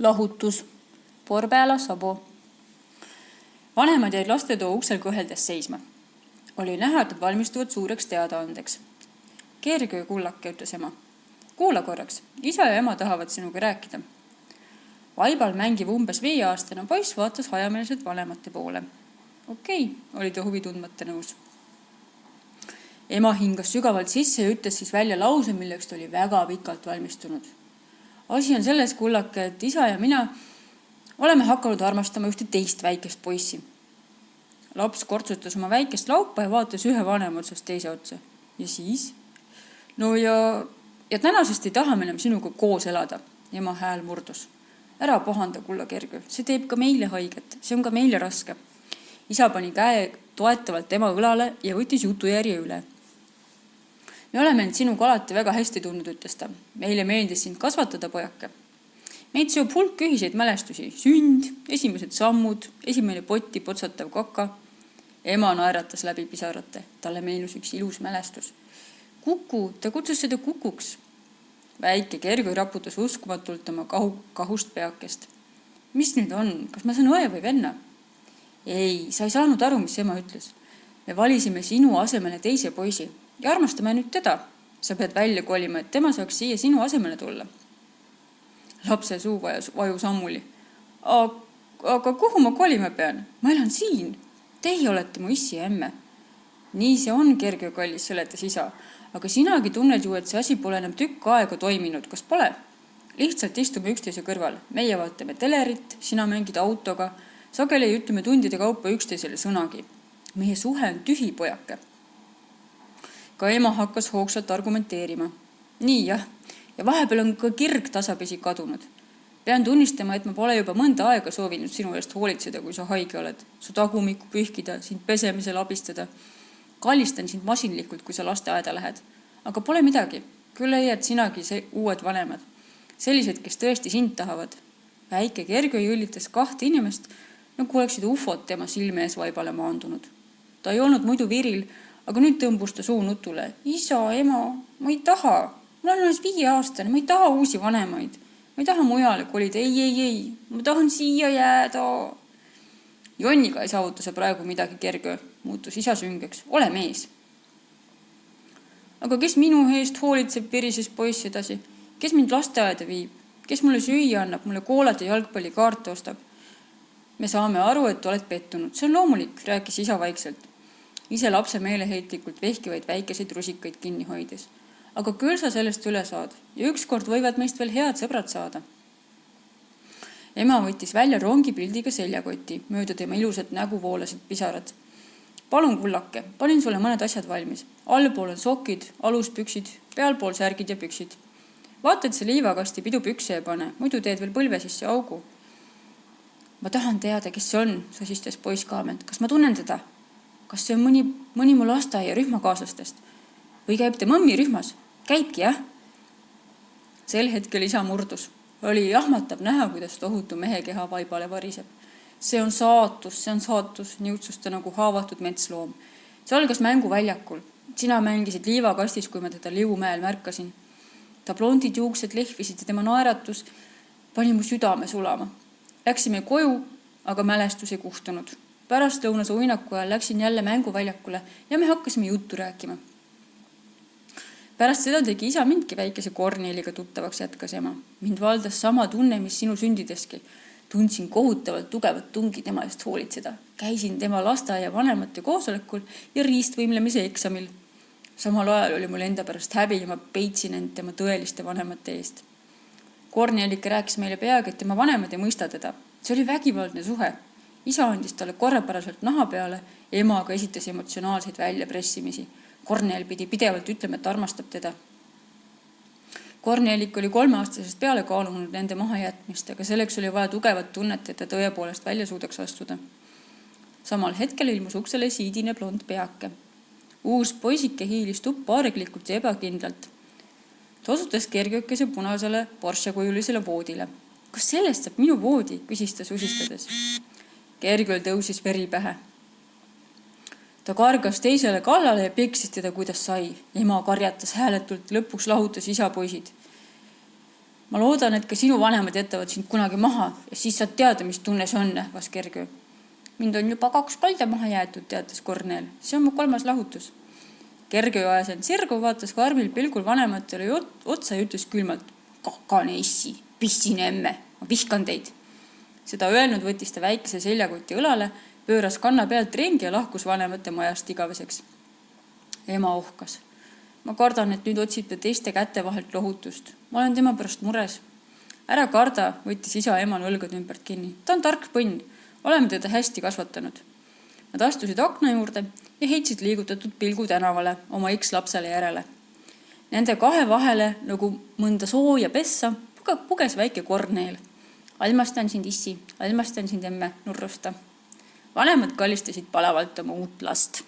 Lahutus. Porpeala Sabo. Vanemad jäid lastetoa uksel kõheldes seisma. Oli näha, et nad valmistuvad suureks teadaandeks. Kerge kullake, ütles ema. Kuula korraks, isa ja ema tahavad sinuga rääkida. Vaibal mängiv umbes 5-aastane poiss vaatas hajameelselt vanemate poole. Okei, oli ta huvi tundmata nõus. Ema hingas sügavalt sisse ja ütles siis välja lause, milleks ta oli väga pikalt valmistunud. Asi on selles, kullake, et isa ja mina oleme hakanud armastama ühte teist väikest poissi. Laps kortsutas oma väikest laupa ja vaatas ühe vanema otsast teise otsa. Ja siis? No ja tänasest ei taha me enam sinuga koos elada. Ema hääl murdus. Ära pahanda, kulla Kergö. See teeb ka meile haiget. See on ka meile raske. Isa pani käe toetavalt ema õlale ja võttis jutujärje üle. Me oleme end sinuga alati väga hästi tundnud, ütles ta. Meile meeldis sind kasvatada, pojake. Meid seob hulk ühiseid mälestusi. Sünd, esimesed sammud, esimene potti potsatav kaka. Ema naeratas läbi pisarate. Talle meenus üks ilus mälestus. Kuku, ta kutsus seda kukuks. Väike Kergö raputas uskumatult oma kahust peakest. Mis nüüd on? Kas ma saan õe või venna? Ei, sa ei saanud aru, mis ema ütles. Me valisime sinu asemele teise poisi ja armastame nüüd teda. Sa pead välja kolima, et tema saaks siia sinu asemele tulla. Lapse suu vajus ammuli. Aga kuhu ma kolima pean? Ma elan siin. Teie olete mu issi ja emme. Nii see on, Kergö kallis, seletas isa. Aga sinagi tunned ju, et see asi pole enam tükk aega toiminud. Kas pole? Lihtsalt istume üksteise kõrval. Meie vaatame telerit, sina mängid autoga. Sageli ütleme tundide kaupa üksteisele sõnagi. Meie suhe on tühi, pojake. Ka ema hakkas hoogsalt argumenteerima. Nii jah, ja vahepeal on ka kirg tasapisi kadunud. Pean tunnistama, et ma pole juba mõnda aega soovinud sinu eest hoolitseda, kui sa haige oled. Su tagumikku pühkida, sind pesemisel abistada. Kallistan sind masinlikult, kui sa lasteaeda lähed. Aga pole midagi. Küll leiad sinagi uued vanemad. Sellised, kes tõesti sind tahavad. Väike Kergö jõllitas 2 inimest, nagu oleksid ufod tema silme ees vaibale maandunud. Ta ei olnud muidu viril, aga nüüd tõmbus ta suu nutule. Isa, ema, ma ei taha. Ma olen 5-aastane, ma ei taha uusi vanemaid. Ma ei taha mujale kolida. Ei. Ma tahan siia jääda. Jonniga ei saavuta see praegu midagi, Kergö. Muutus isa süngeks. Ole mees. Aga kes minu eest hoolitseb, virises poiss edasi? Kes mind lasteaeda viib? Kes mulle süüa annab, mulle koolat ja jalgpallikaarte ostab? Me saame aru, et oled pettunud. See on loomulik, rääkis isa vaikselt. Ise lapse meeleheitlikult vehkivaid väikeseid rusikaid kinni hoides. Aga küll sa sellest üle saad ja ükskord võivad meist veel head sõbrad saada. Ema võttis välja rongi pildiga seljakoti, mööda tema ilusat nägu voolasid pisarad. Palun, kullake, panin sulle mõned asjad valmis. Allpool on sokid, aluspüksid, pealpool särgid ja püksid. Vaata, et see liivakasti pidu pükse ei pane, muidu teed veel põlve sisse augu. Ma tahan teada, kes see on, sosistas poiss kaament. Kas ma tunnen teda? Kas see on mõni mu lasteaia rühmakaaslastest? Või käib te mõmmi rühmas? Käibki, jah? Sel hetkel isa murdus. Oli jahmatab näha, kuidas tohutu mehe keha vaibale variseb. See on saatus, niutsus ta nagu haavatud metsloom. See algas mänguväljakul. Sina mängisid liivakastis, kui ma teda Liumäel märkasin. Ta blondid juuksed lehvisid ja tema naeratus pani mu südame sulama. Läksime koju, aga mälestus ei kuhtunud. Pärast lõunase uinaku ajal läksin jälle mänguväljakule ja me hakkasime juttu rääkima. Pärast seda tegi isa mindki väikese Korneliga tuttavaks, jätkas ema. Mind valdas sama tunne, mis sinu sündideski. Tundsin kohutavalt tugevat tungi tema eest hoolitseda. Käisin tema lasteaia vanemate koosolekul ja riistvõimlemise eksamil. Samal ajal oli mul enda pärast häbi ja ma peitsin end tema tõeliste vanemate eest. Kornelike rääkis meile peagi, et tema vanemad ei mõista teda. See oli vägivaldne suhe. Isa andis talle korrapäraselt naha peale ja ema aga esitas emotsionaalseid väljapressimisi. Kornel pidi pidevalt ütlema, et armastab teda. Kornelik oli 3-aastasest peale kaalunud nende mahajätmist, aga selleks oli vaja tugevat tunnet, et ta tõepoolest välja suudaks astuda. Samal hetkel ilmus uksele siidine blond peake. Uus poisike hiilis tuppa areglikult ja ebakindlalt. Ta osutas Kergökese punasele Porsche-kujulisele voodile. Kas sellest saab minu voodi, küsis ta susistades. Kergöl tõusis veri pähe. Ta kargas teisele kallale ja peksis teda, kuidas sai. Ema karjatas hääletult, lõpuks lahutas isa poisid. Ma loodan, et ka sinu vanemad jätavad sind kunagi maha ja siis saad teada, mis tunne see on, nähvas Kergöö. Mind on juba 2 kalda maha jäetud, teatas Kornel. See on mu 3. lahutus. Kergöö ajas end sirgu, vaatas karmil pilgul vanematele otsa ja ütles külmalt: kakane issi, pissine emme, ma vihkan teid. Seda öelnud võttis ta väikese seljakoti õlale, pööras kanna pealt ringi ja lahkus vanemate majast igaveseks. Ema ohkas: ma kardan, et nüüd otsib ta teiste käte vahelt lohutust. Ma olen tema pärast mures. Ära karda, võttis isa emal õlgade ümbert kinni. Ta on tark põnn. Oleme teda hästi kasvatanud. Nad astusid akna juurde ja heitsid liigutatud pilgu tänavale oma X-lapsele järele. Nende 2 vahele, nagu mõnda sooja pessa, puges väike Kornel. Almastan sind, issi, almastan sind, emme, nurrusta. Vanemad kallistasid palavalt oma uut last.